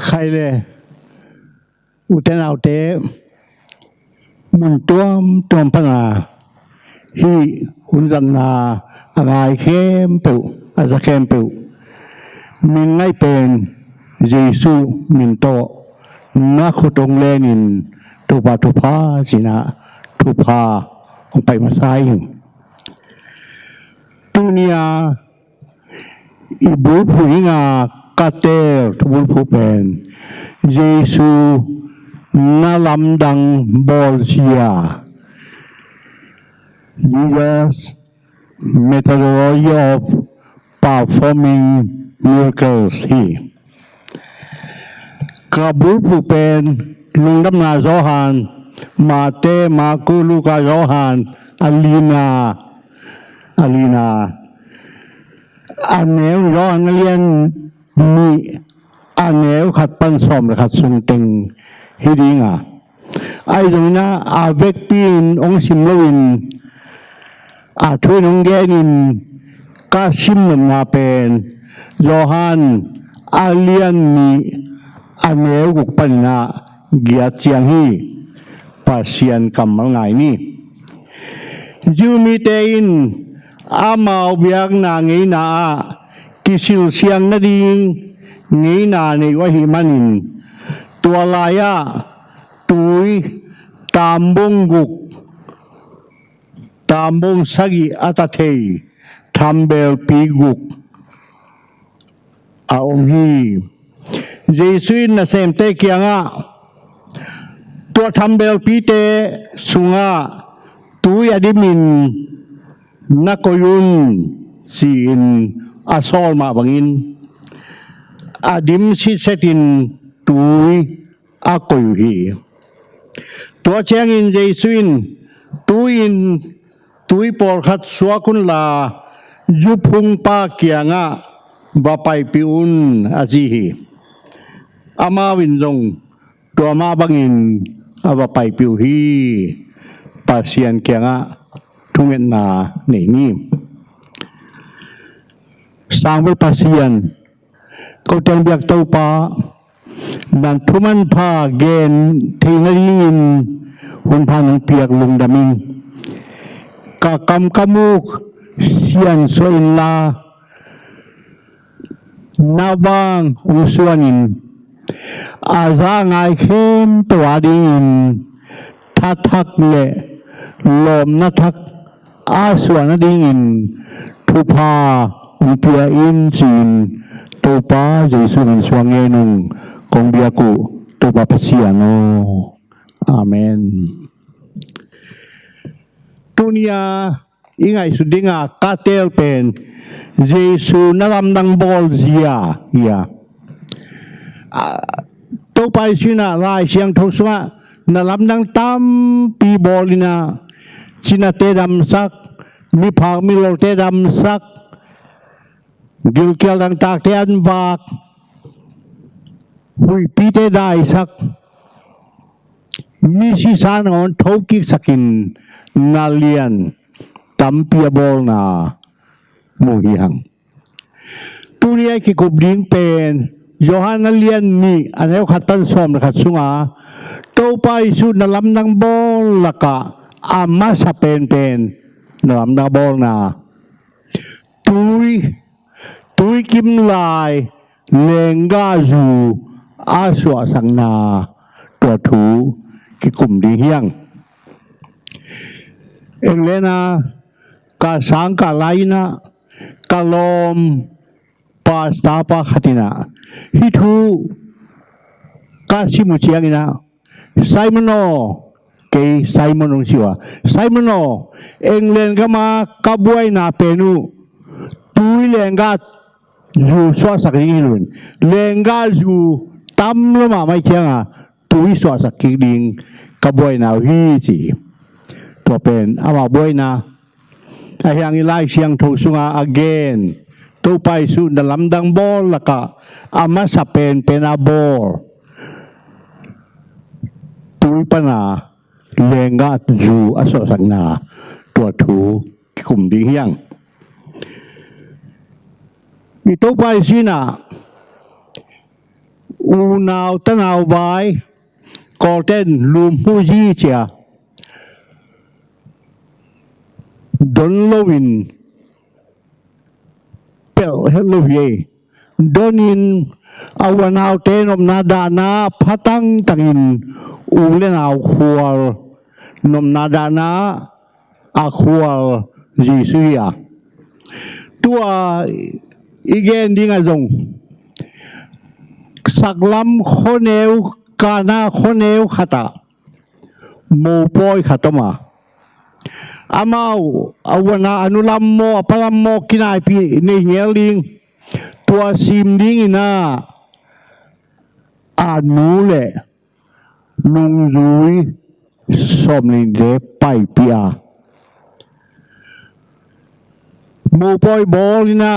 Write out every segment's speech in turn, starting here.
ใครเลยอุตนาเตมันตัวพนาฮีอุนจันนาอะไรเข้มเปิวอาจจะเข้มเปิวมินไม่เป็นเยซูมินโตนักขุดงเลนินทุพาสินะทุพาองไปมาไซตุเนียอิบุผู้หญิงกาเตลทุบุผู้เป็นเยซูนาลัมดังบอลเซีย Jesus methodology of performing miracles ที่กระบุผู้เป็นลุงดำนาโยฮานมาเตมากูลูกาโยฮานอาลีนาอันเนวโยฮานเรียนมีอันเนวขัดปันสอมขัดสุนเต็งฮิดิงไอ้ตรงนั้นอาเวกปีนองสิมลวินช่วยน้องแกนินก็ชิมมาเป็นโยฮันอาเลียนมีอันเนวกุกปันนาเกียรติยังฮีปัสยันกำมังไงนี่ยูมีเตอินอามาอุบยักนาไงนากิสิลเสียงนาดิงไงนาในวะหิมันินตัวลายะตุยตามบงกุกตามบงสกิอัตเทยทำเบลปีกุกอาองฮีเจสุอินนาเซมเตเกียงตัวทำเบลปีเตสุงตุยอดิมินนักยุนสีนอาซอลมาบังอินอดิมสิเซตินตุยอากยุฮีตัวเชียงอินเจสุอินตุยปอลขัดสวกุนลายุพุงปาเกียงบาไปปิอุนอาจีฮีอามาวินจงตัวมาบังอินบาไปปิวฮีปัสยันเกียงทุเมนาเนนี่สร้างไว้ปัสยันก็เต็มเบียกเต้าป่าดันทุมันพาเกณฑ์ที่นลินหุ่นพานังเปียกลุงดามิงกะกำกำมุกเสียนโซอินลานาบังอุสวานินอาจางไอเข้มตัวดินทักเละลมนัทักอาสวนดินทุพาอุปยาอินจินตัวป้าเยซูมินสวงเงนุงกงเบียกุตัวป้าเปเซียโนอาเมนตุนียอิงไอสุดิงกาเตลเป็นเยซูนาลัมดังบอลเซียตัวไปสินะลายเสียงทุสวะนาลัมดังตั้มปีบอลินาชินาเตดัมซักมีผักมีโลเตดัมซักกิลเกียลดังตากเทียนบากหุยปีเตได้ซักมีสิสานอนทบกิกสักินนาเลียนตัมเปียบอลนามูฮิฮังตุเรียกิกุบดิ้งเป็นโยฮันนาเลียนนี่อันนี้ขัดตันสอมขัดสุงาตัวไปสุดนาลัมดังบอลละกะอามาสเป็นนาลัมดังบอลนาตุยกิมลายเลงกาจูอาสวสังนาตัวถูกิกุมดีเฮียงเองเลนะกาสังกาไลนะกาลมปาสตาปาขตินะฮิทูกาชิมุเชียงนะไซมโนเกไซมโนชิวะไซมโนเองเลนก็มากบวยนาเปนูตุยเลงกาอยู่สวสักดิ้งลุนเลงกาอยู่ตั้มลมาไม่เชียงตุยสวสักดิ้งกบวยนาฮีจีตัวเป็นอามาบวยนาไอ้ยังอีไลเชียงทุสุงา again ตัวไปสุดลำดังบอลละกะอามาสเป็นอาบอลตุยปนาเลงกาอยู่อสสังนาตัวถูกลุ่มดีเฮียงมีตัวไปสินะ อูนาวตะนาวไว้ก่อเต้นลุมผู้ยี่เจียดนโลวินเปลเฮลโลเยดนินอาวันาวเตนอมนาดานาพัตังตังอินอูเลนาวขวลนมนาดานาอาขวลจีซุยาตัวอีเกนดิ้งอาจงสักลำคนเอวกานาคนเอวขัตาโมปอยขัตมาอามาอาวันนาอนุลัมโมปลัมโมกินายพีในเงี้ยลิงตัวซิมลิงน่ะอานูเล่ลุงยุยสมนิเดไปเปียโมปอยบอลน่ะ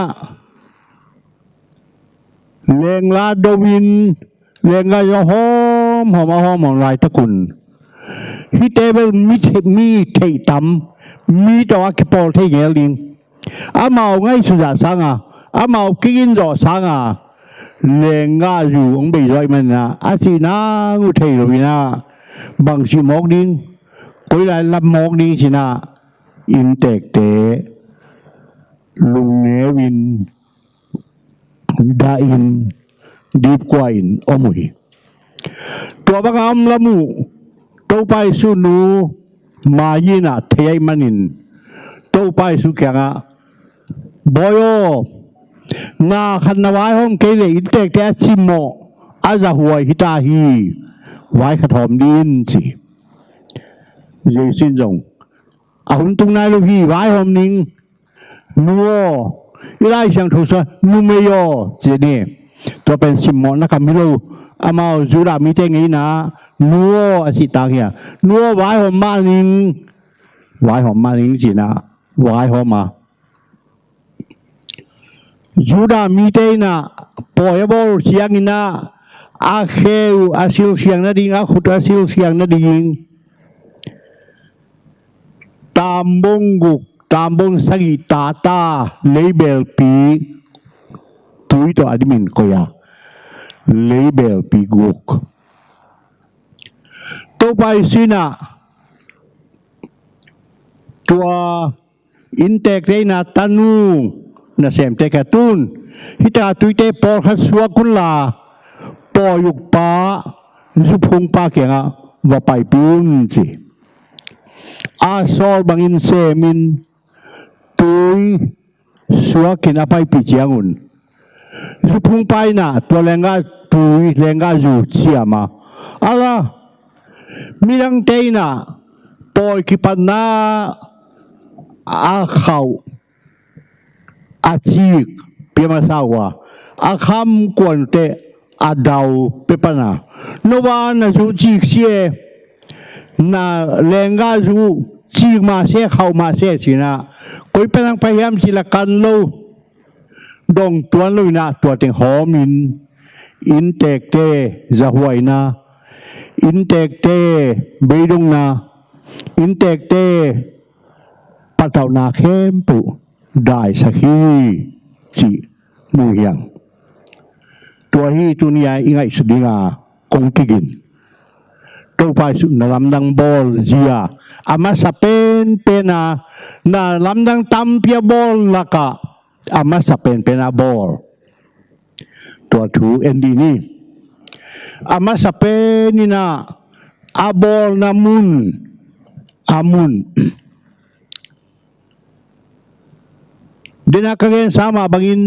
เลงลาดวินเลงกายหอมหอมหอมลายตะกุนฮิเตเบลมีเทตัมมีตัวกิปอลเทเงลิงอามาไงสุดาสังอ่ะอามากินรอสังอ่ะเลงกาอยู่องเบยร้อยมันนะอาศินาอุเทโรวินาบางชิมอกดิ้งกุยลายลำมอกดิ้งชินาอินเตกเตลุงเนวินดาอินดีบกว่าอินอมุยตัวบางอำละมูตัวไปสุนูมายินะเทียมันินตัวไปสุแกงะบอยนาขันนวายห้องเกลี่ยอินเตกแกซิโมอาจจะหวยฮิตาฮีไว้ขถมดินสิเยสินจงอาหุ่นตุงนายลูกฮีไว้หอมนิงนัวอีไลช่างทุสนูเมโยเจเน่ตัวเป็นซิโมนะครับไม่รู้อามาจูรามีเตงอีนะนัวอสิตาเฮียนัวไว้หอมมานิงไว้หอมมานิงจีนะไว้หอมมาจูรามีเตนะปอยบอลเสียงอินะอาเควอาซิลเสียงนั่นดิงอาขุดอาซิลเสียงนั่นดิงตามบงกุกตามบงสกิตาตาเลเบลปีตุยตัวอดมินก็ยาเลเบลปีกุกตัวไปสินะตัวอินเตกเรนาตันูนะเซมเตกตุนฮิตาตุยเตปอขัสวกุลาปอยุกปาจุพงปาเกียงะว่าไปปุนสิอาซอลบางอินเซมินตุยสวกินอภัยปิจยังุนจุพงไปนะตัวแรงกาตุยแรงกาอยู่เชียมาอะไรมีดังเตยนะปอยคิปันนาอาเขาอาจีกเปียมาสาวะอาคำกวนเตอาดาวเปปนาโนวานะจูจีกเสียนาเลงกาจูจีกมาเสียเข้ามาเสียสินะคุยเป็นพยายามสิละกันโลดงตัวลุยนะตัวเต็งหอมินอินเตกเตจะหวยนะอินเตกเตเบดงนะอินเตกเตปัตตานาเข้มปุได้สักทีจีมูเฮียงตัวที่ตัวนี้ยังไงสุดดีงาคงกินตัวไปสุดลำดังบอลเจียอามาสเปนเป็นนาลำดังตัมเปียบอลละกะอามาสเปนเป็นบอลตัวทูเอ็นดีนี่อามาสเปนนี่นะอาบอลนามุนอามุนเดนักเรียนสามารถบังอิน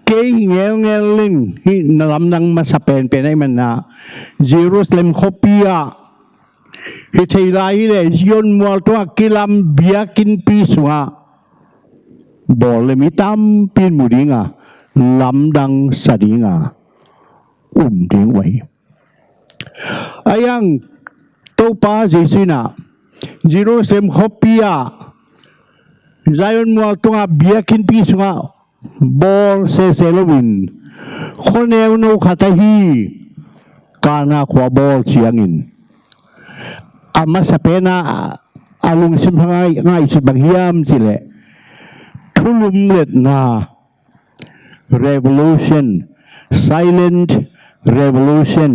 เกี่ยงเงลิงที่นลำดังมาสเปนเป็นไอ้มันนะเยรูซาเล็มโคปียที่ที่ไรเลยยนมัวตัวกิลัมเบียกินปีสวะบอลเลยมิตามปีนมุดิงะลำดังสดิงะดิ้งไว้ไอ้ยังตัวป้าเจสินะเยรูซาเล็มโคปียZion mo tunga biakin piso nga ball se selowin konew no katahi kana kwa ball siyangin ama sa pena alung simhangay ngay sibaghiyam sile tulumlet na revolution silent revolution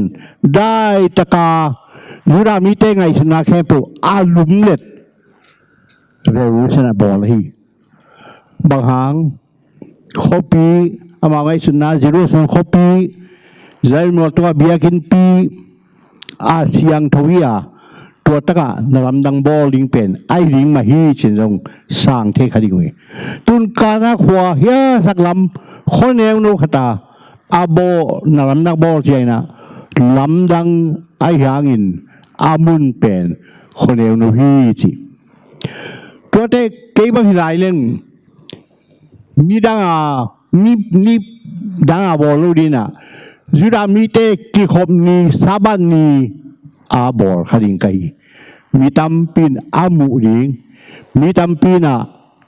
ได้ตะกายูรามีเตงไงสนาแค่ปุอาลุมเล็ด revolution บอลฮีบางหางคอปีอามาไงสนาจิโร่ส่วนคอปีใจหมดตัวเบียกินปีอาเซียงทวีอาตัวตะกานลำดังบอลลิงเป็นไอลิงมาฮีชินรงสร้างเทคดีกว่าตุนการนักหัวเฮียสักลำคนเอวโนขตาอาโบนลำดังบอลเจนะลำดังไอหางอินอามุนเป็นคนเอวโนฮีจิตัวเทเก็บไปหลายเรื่องมีดังมีดังอาบอลลูดีนะจุดามีเตกิขบนีซาบันนีอาบอลขดิงไกมีตำปินอามูดิงมีตำปิน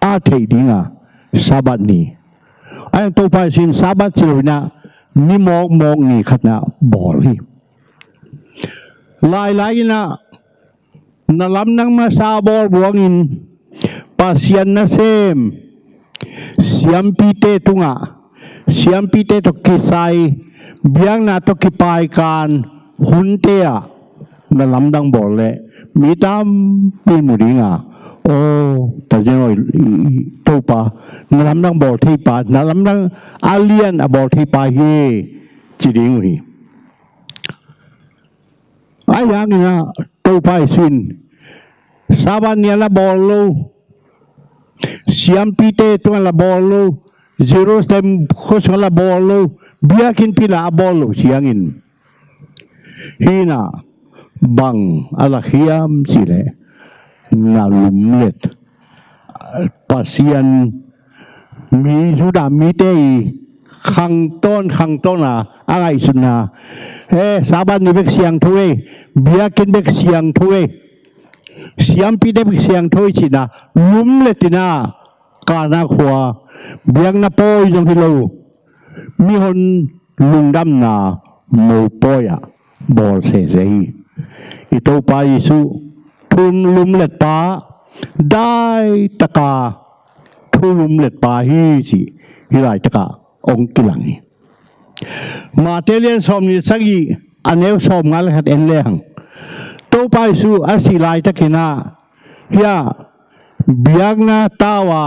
อาเทดิงซาบันนีไอ้ตัวไปสินซาบันเจอนะมีมองนี่ขัดนะบอลฮีลายนะนลำนังมาซาบอลบวงอินปัสยันนะเซมเสียมปีเตตุงเสียมปีเตตกิไซเบียงนาตกิปายการหุนเตียนลำดังบอลเลยมีตามปีมุดิงโอ้แต่เจ้าตัวปานลำดังบอลที่ปานลำดังอาเลียนบอลที่ปาเฮจีดิงวีไอ้ยังนี่นะตัวไปสินซาบันเนี่ยละบอลลูเสียมปีเตตัวละบอลลูเจรูซาเล็มโคชละบอลลูเบียกินพิลาบอลลูเสียงอินฮีน่าบังอะไรเขียมสิเลยนาลุมเล็ดปัสยันมีจุดามีเตยขังต้นอะไรสุดนะสาบันนี่เบกเสียงถ้วยเบียกินเบกเสียงถ้วยเสียมปีเดเบกเสียงถ้วยสินะลุมเล็ดนะการนักหัวเบียงนาโปยจงพิโลมีคนลุงดำนาโมปอยบอลเสียอิโตปายิสุทุนลุมเล็ดปาได้ตะกาทุนลุมเล็ดปาฮีจิฮิไรตะกาองกิลังมาเตเลียนสมนิสักีอันเอวสมงาลขัดเอ็นเลี้ยงโตปายิสุอาศิไลตะกินาเฮียเบียงนาตาวา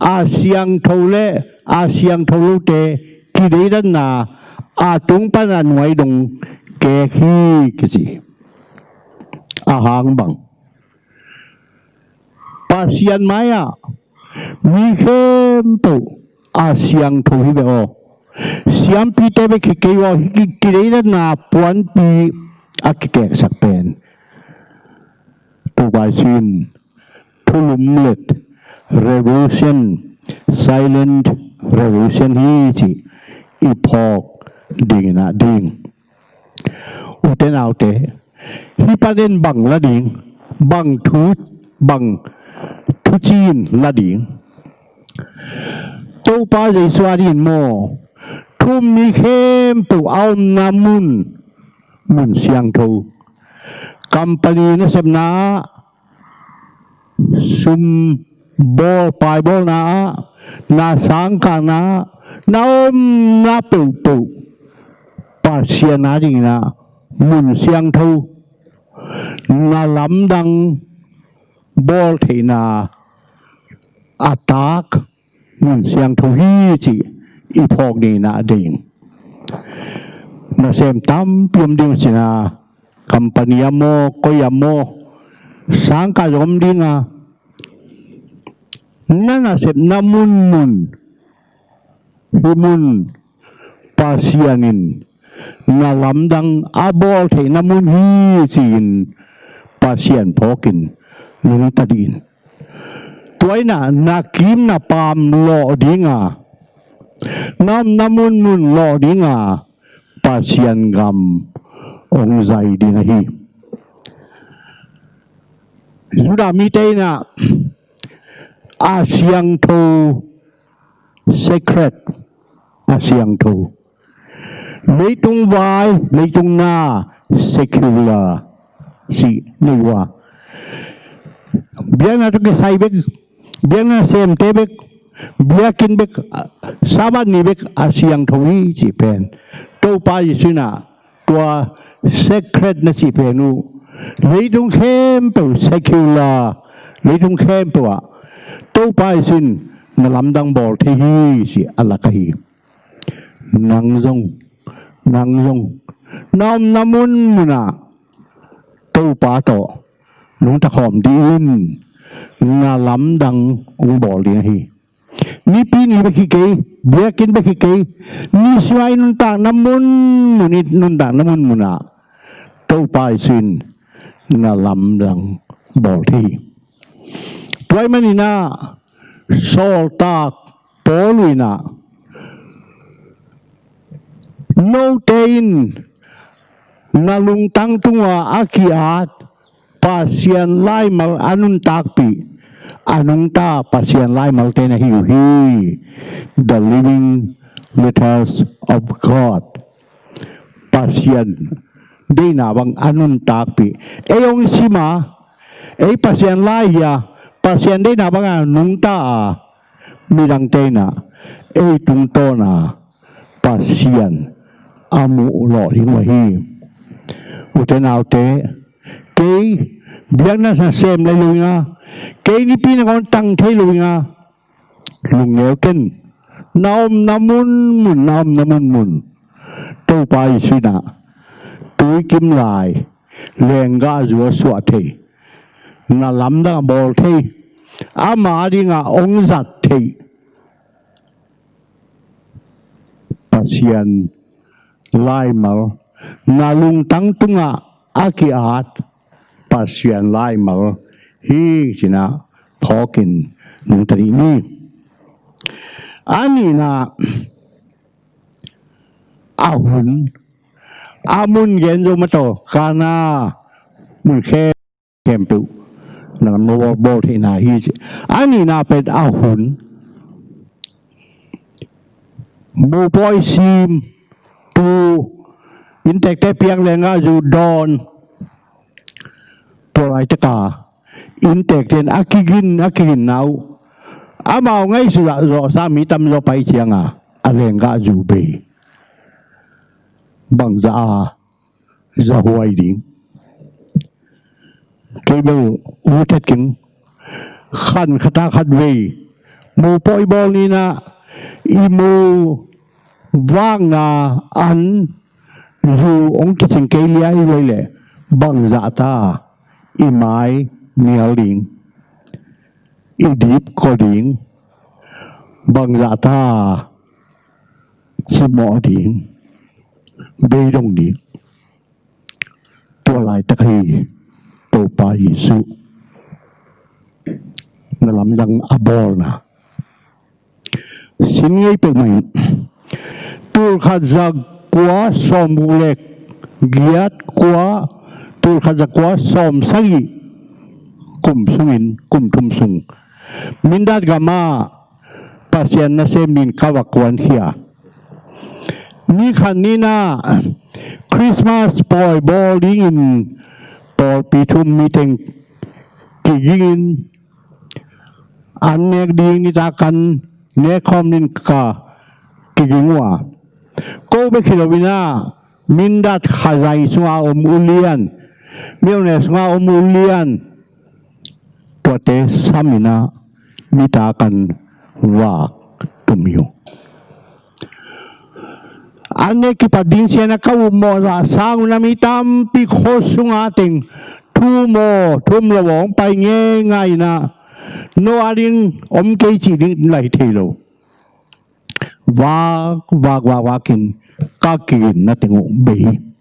อาเซียงทเลอาเซียงทลุเตกิเลดันนาอาตุงปนันไว้ดงเกฮีกิจิอาหางบังปัสยันมายามีเข้มตุอาเซียงทวิเบโอเสียมปีเตเบคิเกยวฮิกิเลดันนาปวนปีอากิเกสักเป็นตัวบาซินทุลุมเล็ดrevolution silent revolution ฮีจิอีพอกดิ่งนะดิ่งอุเทนเอาเตฮิปาเดนบังละดิ่งบังทุจีนละดิ่งตัวป้าใจสวารินโมทุ่มมีเข้มตัวเอานามุนเสียงทูกัมปานีนเสมนาซุมบอลปลายบอลนาสังกานานาปูปัสยานาดีนะมุนเสียงทูนาลำดังบอลเทนาอัตากมุนเสียงทูฮีจิอีพอกนี่นะดิ่งนาเซมตั้มพิมดิ่งสินะกัมปานียโมก็ยโมสังกายมดิ่งนั่นน่ะเสร็จน้ำมุนฮิมุนปัสยานินนาลำดังอาบอลเทน้ำมุนฮีจีนปัสยันพอกินนุนตัดินตัวน่ะนักกิมน่ะปามหล่อดิ้งน้ำมุนหล่อดิ้งปัสยันกำองใจดิ้งฮีสุดามีเตน่ะอาเซียงทู secret อาเซียงทูไม่ตรงวายไม่ตรงหน้า secular สินี่ว่าเบียงน่ะตุกใส่เบกเบียงน่ะเซมเตเบกเบียกินเบกสาบันนี่เบกอาเซียงทูฮีจิเป็น ตัวไปสินะตัว secret นะสิเพนูเลยตรงเข้มตัว secular เลยตรงเข้มตัวตัวไปสินนลำดังบอกที่ฮีสิอะไรกันฮีนางจงน้อมน้ำมุนมุนะตัวป่าโตลุงตะขอมดีอินนาลำดังองบอกเลี้ยงฮีนี่ปีนี้ไปขี้เกยเบียกินไปขี้เกยนี่สวยนุนตากน้ำมุนมุนินุนตากน้ำมุนมุนะตัวป่าสินนาลำดังบอกที่ตัวมันนี่นะโซลตากโปลุยนะโนเตนนาลุงตั้งตัวอากิอาตpasien lai mal anun takpi anung ta pasien lai mal tena hi the living letters of God pasien di na bang anun takpi eyong sima pasien lai ya pasien di na bang anung ta midang tena tung to na pasien amu lo hingwa hi utenaw te kay biyak na sa sem lai lui nga kay ni pinakon tang thay lui nga lungeo ken naom namun mun to pa isina tuy kim lai lenga zua suwa thay na lamda bol thay ama di nga ong zat thay pasien lai mal na lung tang tunga akiat pasien lai mal hi sina thokin nung tari ni ani na ahun amun gen zo mato kana mun kempu na no bo thi na hi ani na pet ahun bo boy sim tu intek te piang lenga zu donตัวไรตะกาอินเตกเทนอากินนาวอามาไงสุดรอสามีตำรอไปเชียงอะไรก็อยู่เบบังจะหวยดิ้งเกี่ยวอุทธกิงขันขตาขัดเวมูปอยบอลนี่นะอีมูว่างนาอันอยู่องค์กิจเกลียไว้เลยบังจะตาอีไม้เนียลิงอีดิบก็ดิงบังยาตาสมอดิงเบดงดิงตัวลายตะคีตัวปลายิสุนลำดังอบอลนะสิ่งนี้เป็นไงตัวขัดจักกว่าสมบูเล็กเกียรติกว่าตัวขจักว่าสมสังกุมสุวินกุมทุมสุงมินดัดกามาpasien na semin kawakwan hiya ni kanina Christmas boy bowling in por pitum meeting kigin anek ding nitakan nekom nin ka kigingwa ko be kilowina mindat khazai sunga ulian milne sunga ulian tote samina nitakan wak tumyo ane kipading siya na kaumo sa sang namitam pikosung ating tumlawong pa ngay na no aling kay chiling lai tilo wakin kakin na tingo behi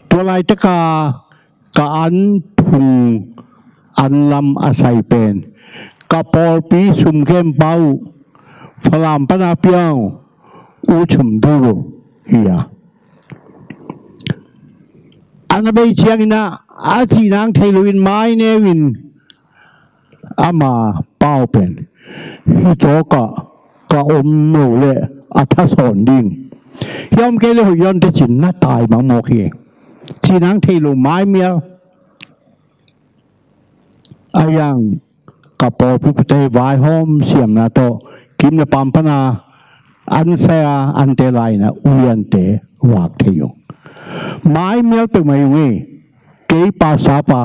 tulay taka kaan pung anlam asay pen kapol pi sum kem pau falam panapiang uchum duro hiya anabay siyang ina ati nang tailuin mai nevin ama pau pen hito ka no le atason ding yom kele huyon te chin na tai mang mo khi chinang thailu mai miel ayang kapol pi putay vai hom siam na to kim na pampana อันเสียอันเตลายนะอุยันเตวากเทยงไม้เมียเป็นไงเว้ยเกี่ยภาษาปะ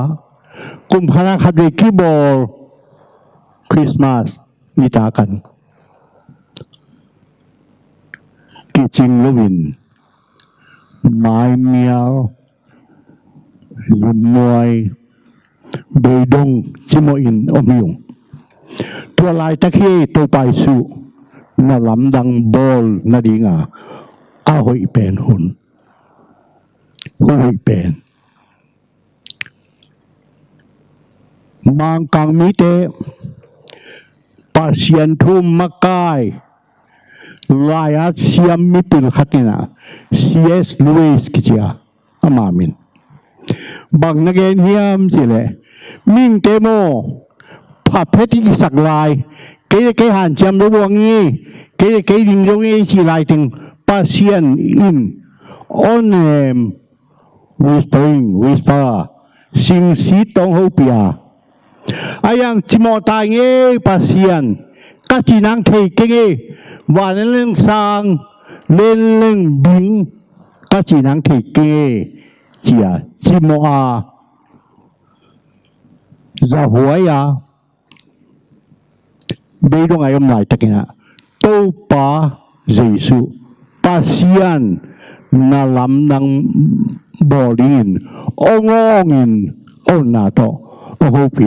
กุมภาพันธ์ขัดเวกีบอลคริสต์มาสมีตากันกิจิงลวินไม้เมียวลุนมวยเบยดงจิโมอินอมยงตัวลายตะเคียตัวไปสู่น่าลำดังบอลนาดีงาอาหอยเป็นหุ่นหอยเป็นมังกังมิเตปาเซียนทุ่มมักกายลายอาเซียมมิปิลขัดนะซีเอสลูอิสกิจยาอามามินบางนักเรียนเฮียมสิเลยมิ่งเตโมผับเพชรที่สักลายเกยหันจำรู้ว่างี้เกยดิ่งตรงนี้สิลายถึงปาเซียนอินออนเนมวิสปาสิงสีตองหูปียอายังจิมอตายเงี้ยปาเซียนกัจจินังเทเกเงวันเล่นสังเล่นบิงกัจจินังเทเกเจียจิมออาจะหัวยาเบยดงอายมไหลตะกินะตัวป้าเยซูปาเซียนนาลำนังบอลินองอินโอนาโตโอโหปี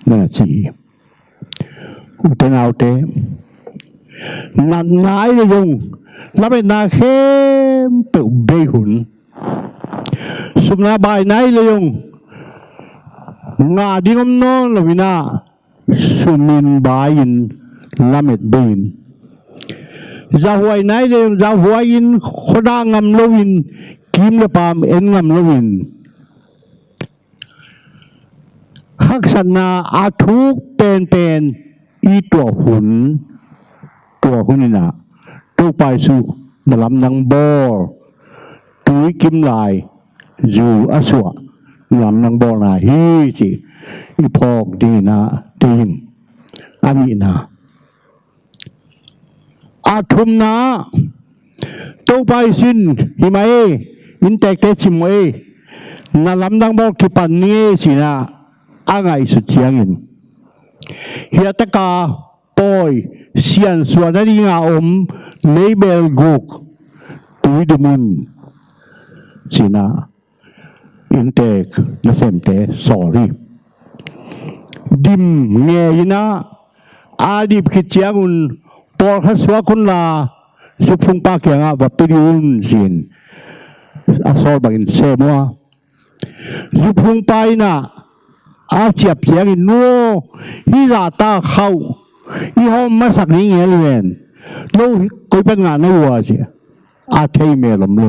นั่นสิอุตนาอุเตนันนายเลยยงแล้วเป็นนาเข้มเปิดเบยหุนสุนาบายนายเลยยงงาดิงมโนลวินาสุมินบายินลาเมดบินจะหวยไหนเดิมจะหวยอินขดางำลวินกิมละปามเอ็นงำลวินฮักษณาอาทุกเป็นอีตัวหุ่นนี่นะตัวไปสู่นลำนังบอตุยกิมลายอยู่อาสวะลำนังบอนาฮีจิอีพอกดีนะดีนอามีนาอาทุมนาตัวไปสินหิมาเออินเตกเตชิมเอนาลำดังบอกที่ปันนี้สินะอ่างไอสุดเชียงอินเฮียตะกาปอยเสียนส่วนนี้งาอมเลเบลกุกตุยดมุนสินะอินเตกนาเซมเตสอรี่ดิมเงียนะอาดิบขิดเชียงอุนปอลขัสวะคนลาสุพุงปากยังอาบปิริอุนสินอาสอบักินเซมัวสุพุงไปนะอาเจียบเสียงอินนัวฮิราตาเข้าอีห้องมาสักนี้เงี้ยเลยโลกุยเป็นงานในวัวสิอาเทยเมลมโล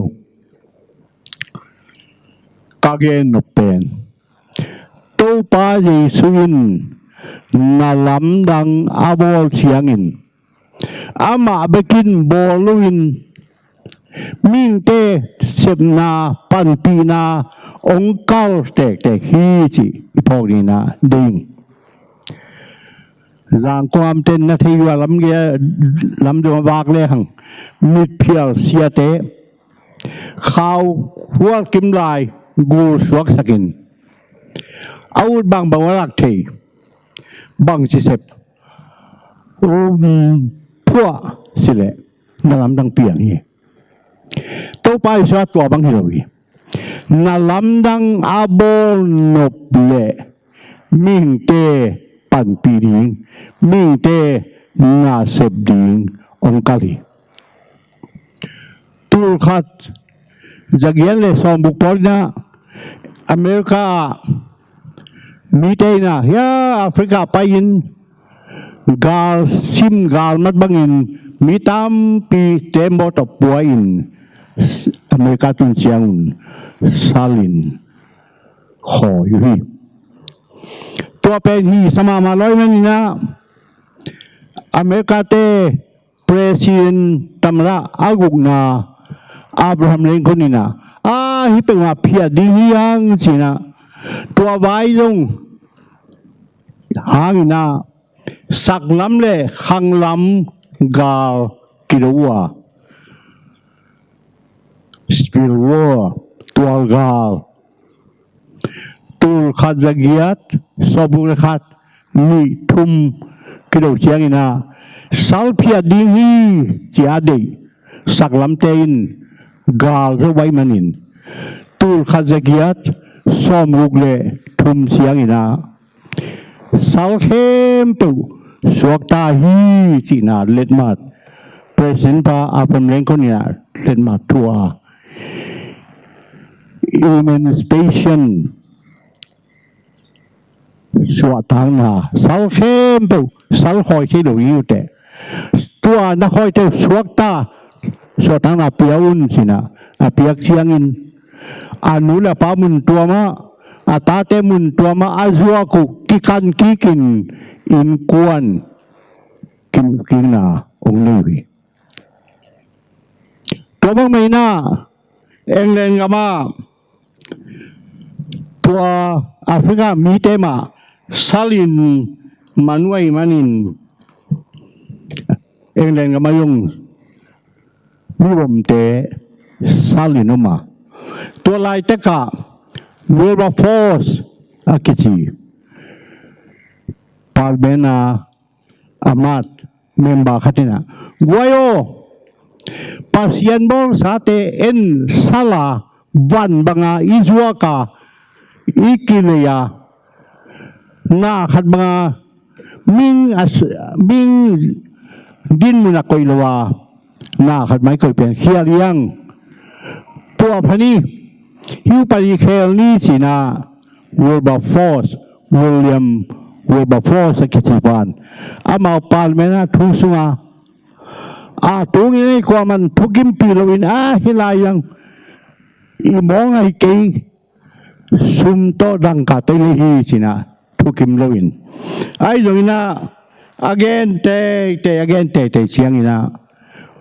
กาเกนนเป็นตัวป้าเยซูอินนาลำดังอาบอลเชียงอินอามาเบกินบอลวินมิงเตเซบนาปันปีนาองค์เก้าแตกฮีจิพวกนี้นะดิ่งร่างความเต็นนาทีว่าลำดวงวากเลยหังมิดเพียวเสียเตข้าวหัวกิมลายกูสวกสกินเอาบางวลักเทบางสิเสพพวกสิเลนาลำดังเปียงนี่ตัวไปสวัสตัวบางฮิโรวีนาลำดังอาโบนบเลมิงเตปันปีดิงมิงเตนาเสบดิงองกาลีตุลขัดจากยันเลสองบุกพอนะอเมริกามีเตนะยาแอฟริกาไปยินกาลซิมกาลมัดบังอินมีตามปีเต็มบอตปัวอินอเมริกาตุนเชียงซาลินขออยู่ที่ตัวเป็นฮีสมามาลอยนั่นนะอเมริกาเตประธานตำราอากุกนาอับราฮัมลิงคนนี้นะฮิเป็นว่าเพียดียังสินะตัวใบลงหางนะสักลำเล่ขังลำกาล kinawa spiritual tualgal tul khazagiat sobung khat ni thum kido chiang ina salphia dingi chiade saklam tein gal zo wai manin tul khazagiat som rugle thum chiang ina salkhem tu suakta hi china letmat president pa apam lengkonia letmat tua emancipation suatang na salkhem tu salkhoi che do yute tua na khoi te suakta suatang na piaun china apiak chiangin anu la pamun tua ma atate mun tua ma azua ku kikan kikin in kuan kim kina ong lewi tua bang mai na englen gama tua Afrika mi tema salin manuai manin englen gama yung mirom te salin uma tua lai teka Wilberforce akici Palbena amat memba katina guayo pasien bol sate en sala van banga izuaka ikineya na khat banga ming din muna koilawa na khat mai koi pen khialiang tua phani hiu pari khel ni china Wilberforce William Wilberforce kichipan amau palmena thusunga tungi ni kwa man thukim pilawin hilayang imong ai kei sumto dangka tele china thukim lawin ai joina again te chiang ina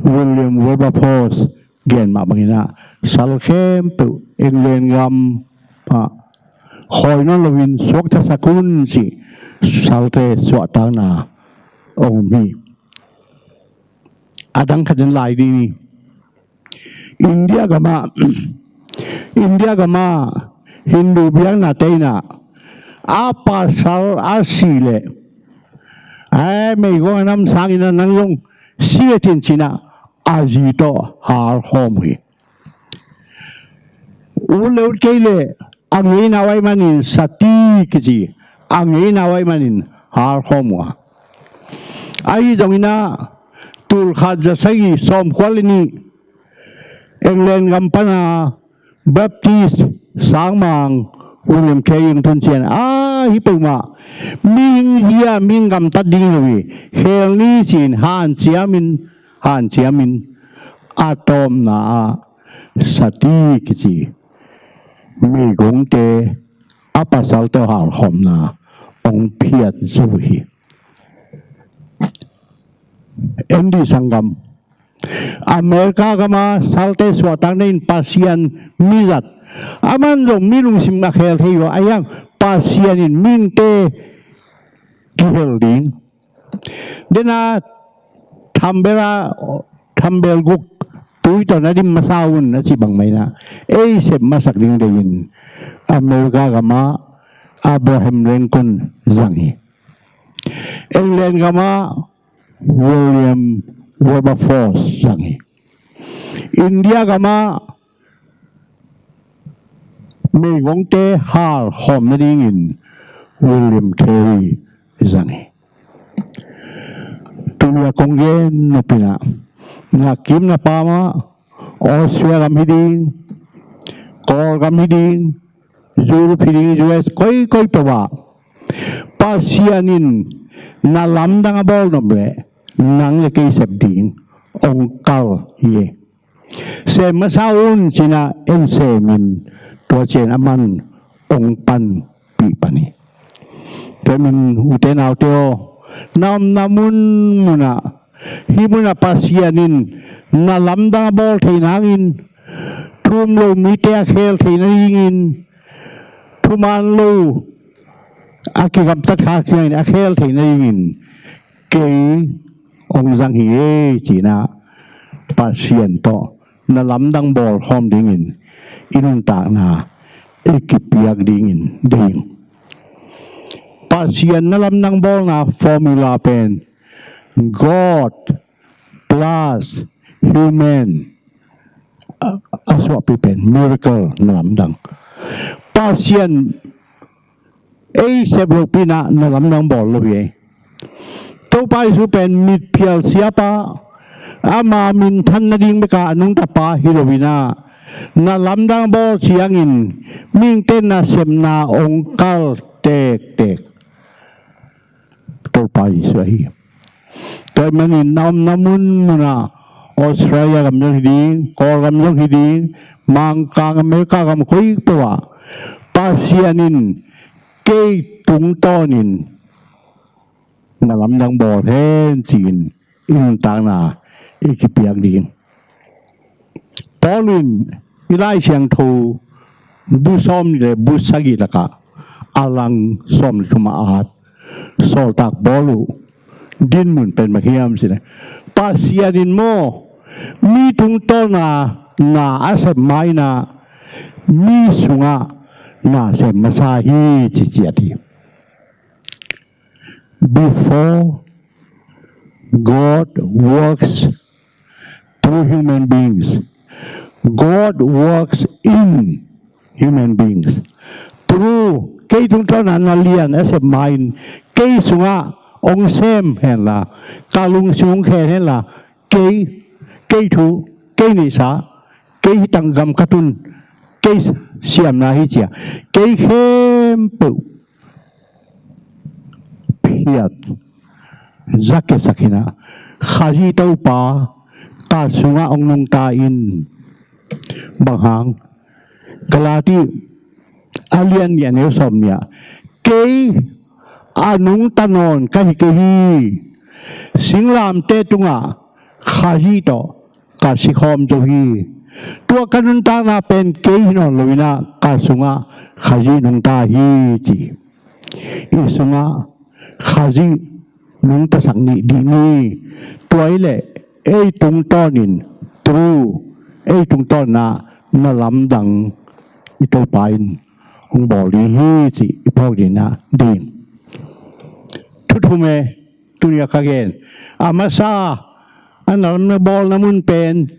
William Wilberforce gen ma bangina salkhem pu englen gam khoi no lawin sok ta sakun si salte suatang na ong mi adang khaden lai di India gama Hindu biang na teina apa sal asile mei go nam sangina nang yung sietin china azito har homri uleut keile angin awai manin sati kiji angin awai manin har homwa ai jongina tul khaja sai som kwalini englen gampana baptist sangmang William Kaying tunchen hipuma ming hia ming gam tading wi hel ni sin han chiamin atom na sati kichi mi gong te apa sal te hal hom na ong phiat zuhi endi sangam Amerika kama salte suatang nin pasian mizat aman dong milung sim na khel heyo ayang pasianin minte kihelding dena thambel guk tui to na dim masawun na si bang mai na sep masak ding dein Amerika kama Abraham Lincoln zangi England kama William Wilberforce zangi India kama mei gong te hal hom na dingin William Carey zangi tuya konggen no pina na kim na pama Austria kam hiding kor kam hiding Europe hiding US koi pawa pasianin na lamdang abol nombre nang le kay sabding ong kal ye se masaun sina ensemin to chen aman ong pan pi pani temin uten auteo namun muna himuna pasianin na lamdang abol thinangin thum lo mite khel thinangin thuman lo akigam tat kha khel thinangin ke ong giang hi china pasien to na lamdang bol hom dingin inun ta na ekipiak dingin ding pasien na lamdang bol na formula pen God plus human aswa pipen miracle na lamdang pasien sebelum pina na lamdang bol lo ye to pai su pen mit pial siapa ama min than na ding meka anung ta pa hilovina na lamdang bol siangin ming ten na sem na ongkal tek to pai su hi to manin nam namun na Australia gam jong hiding kor gam jong hiding mangka Amerika gam koi pewa pasianin ke tung tonin na lamdang bol hen chin inun tang na ikipiak ding Paulin ilai siang thu bu som le bu sagi laka alang som cuma at sol tak bolu din mun pen makiam sine pasianin mo mi tung to na asep mai na mi sunga na sem masahi ciciati before God works through human beings God works in human beings through cây tung to na lian asep mai cây sunga ông xem hèn là ca lung xuống khe hèn là cây thu cây nị sa cây tăng gam katun cây xiêm na hi chia cây khem pu phiat zake sakina khaji tau pa ta sunga ông nung ta in bang hang galati alien ya ne som ya cây anung tanon kahi kehi singlam te tunga khaji to ka sikhom jo hi tua kanun ta na pen ke non loina ka sunga khaji nung ta hi chi isunga khaji nung ta sang ni di ni toile ei tung tonin tru ei tung ton na lamdang ito pain ong boli hi chi ipok din na din tutume tunya kagen amasa alam na bol namun pen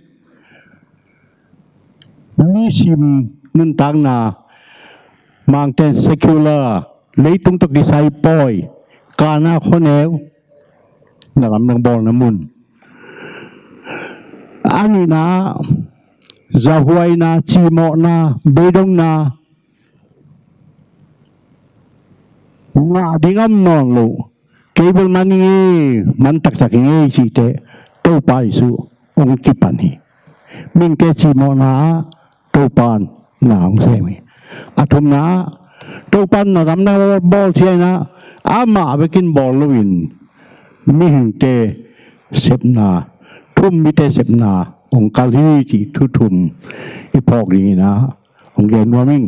misim nun tang na mangten secular leitung to gisai poi kana khonew na lam nang bol namun ani na zahuai na chimo na bedong na nga dingam non lo cable mani man tak tak ngi chi te to pai su ong kipani ming te chi mo na to pan na ong se mi athum na to pan na ram na bol chi na ama bekin bol luin ming te sep na thum mi te sep na ong kali chi thu thum ipok ni na ong gen wa ming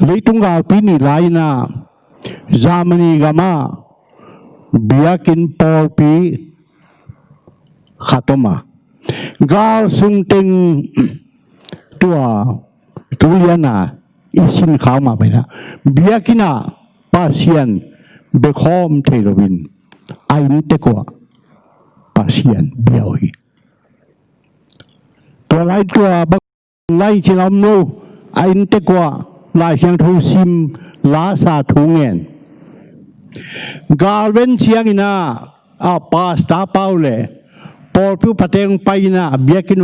leitung ga pini lai na Germany gama biakin polpi khatoma gal sungting tua tuliana isin khama baina biakina pasien bekhom thelovin ain tekwa pasien biawi to lai tua lai chilam no ain tekwa lai siang thu sim la sa thu ngen galven siang ina a pasta paule por pu pateng paina biakin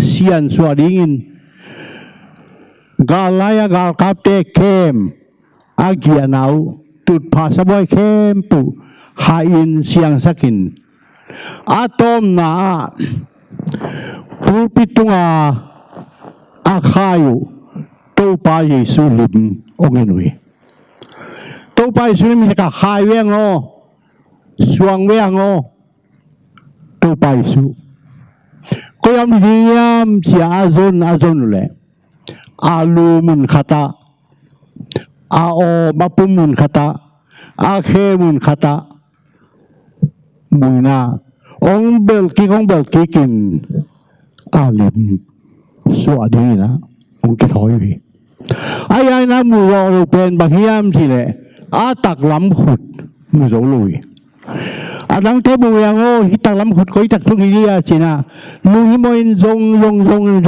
sian suadingin galaya gal kapte kem agianau tut pasaboy kem pu hain siang sakin atom na pulpitunga akhayu to pa Jesuh lim ongenui to pa Jesuh lim ka khai weng o suang weng o to pa Jesuh ko yam hiam sia azon le alu mun khata a o mapum mun khata a khe mun khata muina องเบลกีกินอาลิมสวัสดีนะองกิถอยพี่ไอ้ยัยนะมูรอเราเป็นบางยามทีเลยอาตักล้ำขุดมือเราลุยอาดังเทบุยังโอ้ฮิตักล้ำขุดก็ฮิตักทุกทีอาจีน่ะมูฮิโมอินจ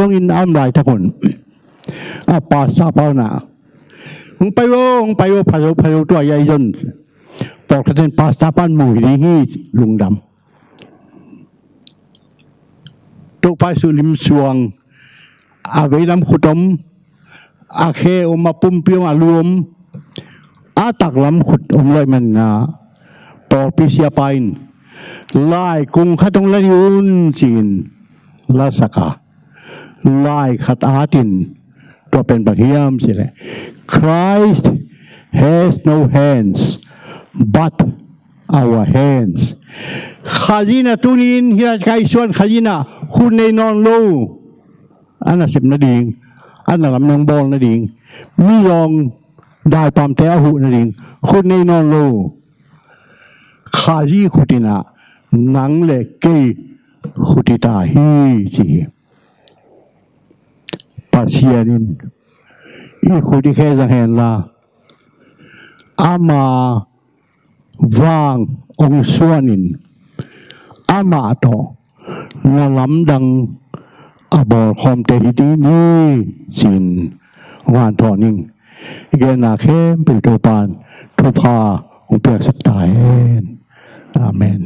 งอินอัมไรทุกคนภาษาปานะองไปโอพายุตัวใหญ่จนปอกกระเด็นภาษาปานมูฮิฮีลุงดำตุกไปสุลิมสวงอาเวลำขุดอาเคอมาปุ่มเปียวอารวมอาตักลำขุดเลยมันนะปอปิเสียไปไล่กุงขัดงละยุนจีนลาสกาไล่ขัดอาตินก็เป็นบักยามสิเลย Christ has no hands but our hands ขาจีน่ะตุนินฮิราไกส่วนขาจีน่ะคุณในนอนโลอันน่ะสิบนาดีอันน่ะลำนางบอลนาดีมียองได้ตามแต่หูนาดีคุณในนอนโลขาจีขุดินะหนังเล็กเกยขุดิตาฮีจีปัสยานินอีขุดิแค่จะเห็นละอามา วางองค์ส่วนินอามาโตนาลำดังอบอลคอมเตหิดีนี่สินวานทอนิงเกนาเข้มเป็นตัวปานทุพาอุปยสักตายอาเมน